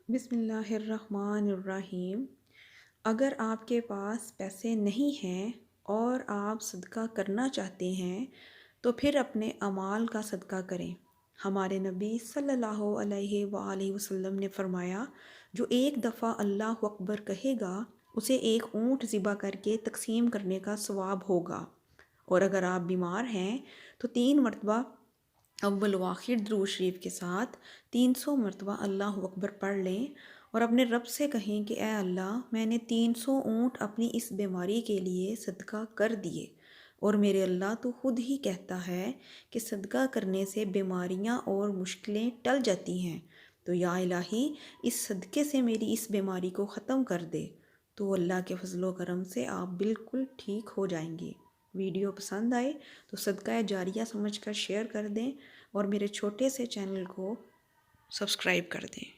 بسم اللہ الرحمن الرحیم۔ اگر آپ کے پاس پیسے نہیں ہیں اور آپ صدقہ کرنا چاہتے ہیں تو پھر اپنے اعمال کا صدقہ کریں۔ ہمارے نبی صلی اللہ علیہ وآلہ وسلم نے فرمایا، جو ایک دفعہ اللہ اکبر کہے گا اسے ایک اونٹ ذبح کر کے تقسیم کرنے کا ثواب ہوگا، اور اگر آپ بیمار ہیں تو 3 مرتبہ اول و آخر درود شریف کے ساتھ 300 مرتبہ اللہ اکبر پڑھ لیں اور اپنے رب سے کہیں کہ اے اللہ، میں نے 300 اونٹ اپنی اس بیماری کے لیے صدقہ کر دیے، اور میرے اللہ تو خود ہی کہتا ہے کہ صدقہ کرنے سے بیماریاں اور مشکلیں ٹل جاتی ہیں، تو یا الہی اس صدقے سے میری اس بیماری کو ختم کر دے۔ تو اللہ کے فضل و کرم سے آپ بالکل ٹھیک ہو جائیں گے۔ ویڈیو پسند آئے تو صدقہ جاریہ سمجھ کر شیئر کر دیں اور میرے چھوٹے سے چینل کو سبسکرائب کر دیں۔